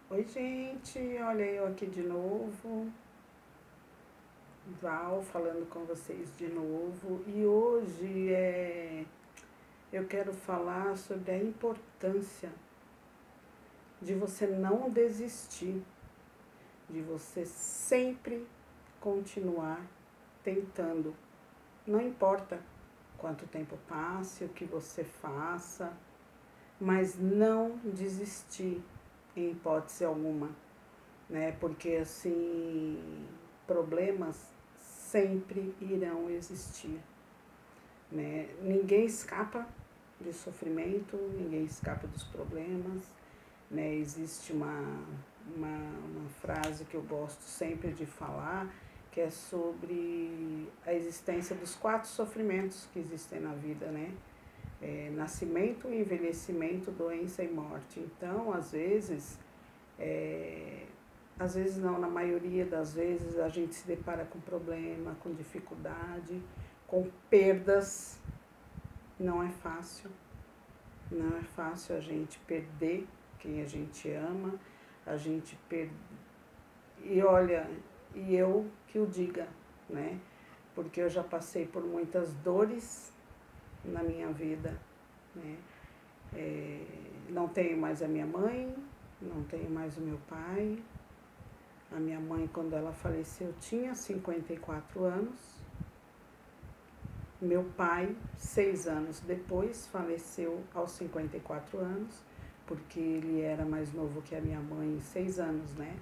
Oi, gente, olha eu aqui de novo, Val, falando com vocês de novo. E hoje eu quero falar sobre a importância de você não desistir, de você sempre continuar tentando. Não importa quanto tempo passe, o que você faça, mas não desistir em hipótese alguma, né? Porque assim, problemas sempre irão existir, né? Ninguém escapa de sofrimento, ninguém escapa dos problemas, né? Existe uma frase que eu gosto sempre de falar, que é sobre a existência dos 4 sofrimentos que existem na vida, né? Nascimento, envelhecimento, doença e morte. Então, às vezes não, na maioria das vezes a gente se depara com problema, com dificuldade, com perdas. Não é fácil, não é fácil a gente perder quem a gente ama, a gente per... E olha, e eu que o diga, né? Porque eu já passei por muitas dores na minha vida, né? Não tenho mais a minha mãe, não tenho mais o meu pai. A minha mãe, quando ela faleceu, tinha 54 anos. Meu pai, 6 anos depois, faleceu aos 54 anos, porque ele era mais novo que a minha mãe, 6 anos, né?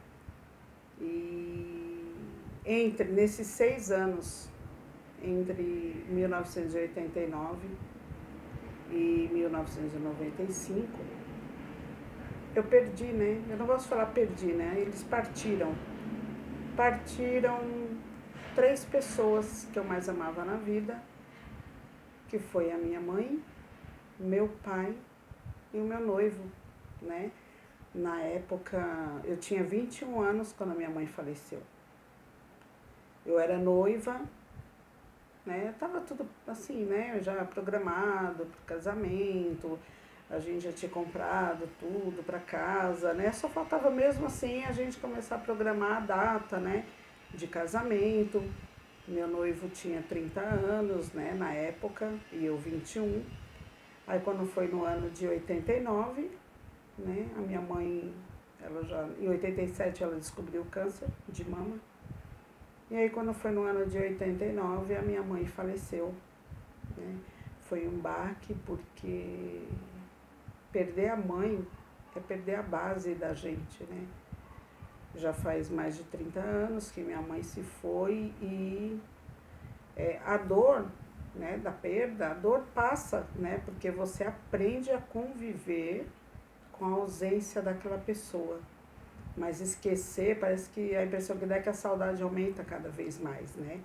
E nesses 6 anos, entre 1989 e 1995, eu perdi, né? Eu não gosto de falar perdi, né? Eles partiram. Partiram 3 pessoas que eu mais amava na vida, que foi a minha mãe, meu pai e o meu noivo, né? Na época, eu tinha 21 anos quando a minha mãe faleceu. Eu era noiva, né? Tava tudo assim, né? Já programado pro casamento, a gente já tinha comprado tudo para casa, né? Só faltava mesmo assim a gente começar a programar a data, né? De casamento. Meu noivo tinha 30 anos, né? Na época, e eu 21. Aí quando foi no ano de 89, né? A minha mãe, em 87 ela descobriu o câncer de mama. E aí quando foi no ano de 89 a minha mãe faleceu, né? Foi um baque porque perder a mãe é perder a base da gente, né? Já faz mais de 30 anos que minha mãe se foi e a dor, né, da perda, a dor passa, né? Porque você aprende a conviver com a ausência daquela pessoa. Mas esquecer, parece que a impressão que dá é que a saudade aumenta cada vez mais, né?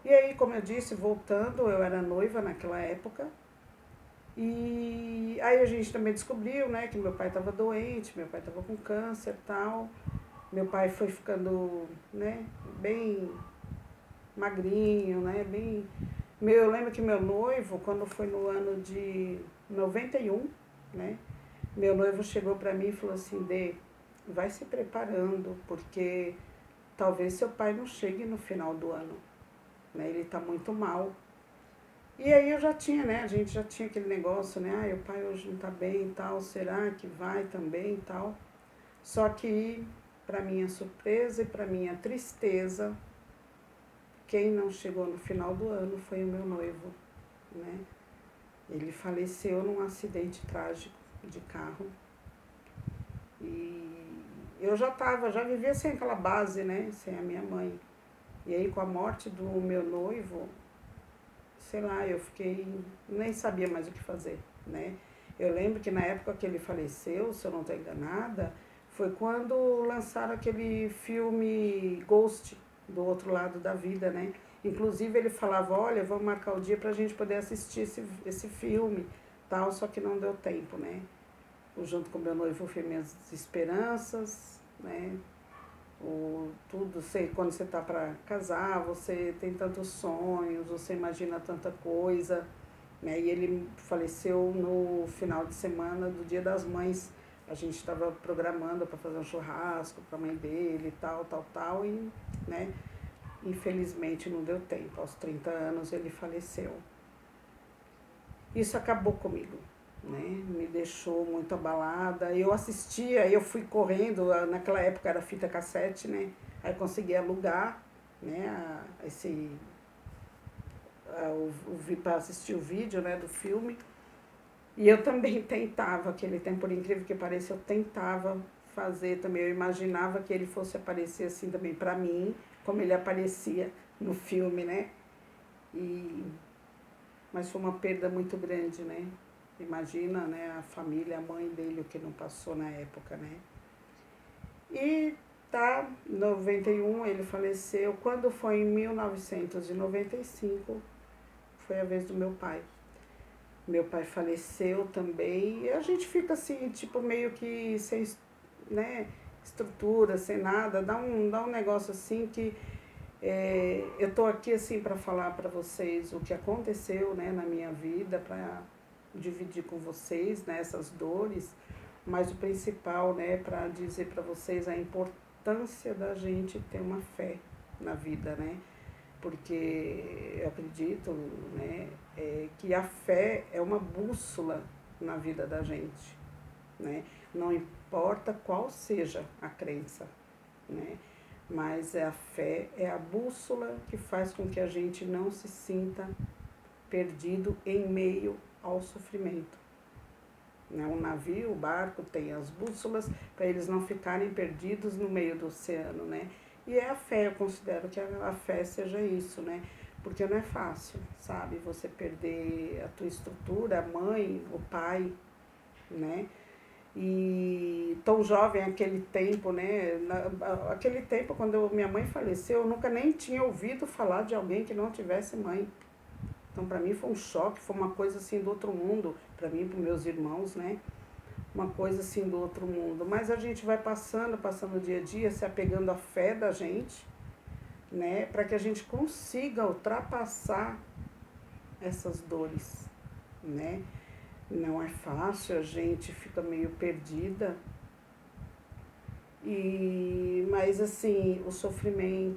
E aí, como eu disse, voltando, eu era noiva naquela época. E aí a gente também descobriu, né, que meu pai estava doente, meu pai estava com câncer e tal. Meu pai foi ficando, né, bem magrinho, né, bem... Eu lembro que meu noivo, quando foi no ano de 91, né, meu noivo chegou para mim e falou assim, Dê, vai se preparando, porque talvez seu pai não chegue no final do ano, né, ele está muito mal. E aí eu já tinha, né, a gente já tinha aquele negócio, né, o pai hoje não tá bem e tal, será que vai também e tal. Só que, para minha surpresa e para minha tristeza, quem não chegou no final do ano foi o meu noivo, né. Ele faleceu num acidente trágico de carro. E eu já vivia sem aquela base, né, sem a minha mãe. E aí com a morte do meu noivo, sei lá, eu fiquei, nem sabia mais o que fazer, né. Eu lembro que na época que ele faleceu, se eu não estou enganada, foi quando lançaram aquele filme Ghost, do outro lado da vida, né. Inclusive ele falava, olha, vamos marcar o dia pra gente poder assistir esse filme, tal, só que não deu tempo, né. Junto com meu noivo foi minhas esperanças, né? Tudo, quando você tá para casar, você tem tantos sonhos, você imagina tanta coisa, né? E ele faleceu no final de semana do Dia das Mães, A gente estava programando para fazer um churrasco para a mãe dele, tal, e, né, infelizmente não deu tempo. Aos 30 anos ele faleceu. Isso acabou comigo, né? Me deixou muito abalada. Eu assistia, eu fui correndo, naquela época era fita cassete, né? Aí consegui alugar, né, para assistir o vídeo, né, do filme. E eu também tentava, aquele tempo, por incrível que pareça, eu tentava fazer também. Eu imaginava que ele fosse aparecer assim também para mim, como ele aparecia no filme, né? E, mas foi uma perda muito grande, né? Imagina, né, a família, a mãe dele, o que não passou na época, né? E tá, em 91 ele faleceu. Quando foi em 1995, foi a vez do meu pai. Meu pai faleceu também e a gente fica assim, tipo, meio que sem, né, estrutura, sem nada. Dá um negócio assim que eu tô aqui assim para falar para vocês o que aconteceu, né, na minha vida, para dividir com vocês, né, essas dores, mas o principal, né, para dizer para vocês a importância da gente ter uma fé na vida, né? Porque eu acredito, né, que a fé é uma bússola na vida da gente, né? Não importa qual seja a crença, né? Mas a fé é a bússola que faz com que a gente não se sinta perdido em meio ao sofrimento. Né? Um navio, o barco tem as bússolas para eles não ficarem perdidos no meio do oceano, né? E é a fé, eu considero que a fé seja isso, né? Porque não é fácil, sabe? Você perder a tua estrutura, a mãe, o pai, né? E tão jovem aquele tempo, né? Aquele tempo, quando minha mãe faleceu, eu nunca nem tinha ouvido falar de alguém que não tivesse mãe. Então, para mim foi um choque, foi uma coisa assim do outro mundo, para mim e para meus irmãos, né? Uma coisa assim do outro mundo. Mas a gente vai passando o dia a dia, se apegando à fé da gente, né? Para que a gente consiga ultrapassar essas dores, né? Não é fácil, a gente fica meio perdida. Mas assim, o sofrimento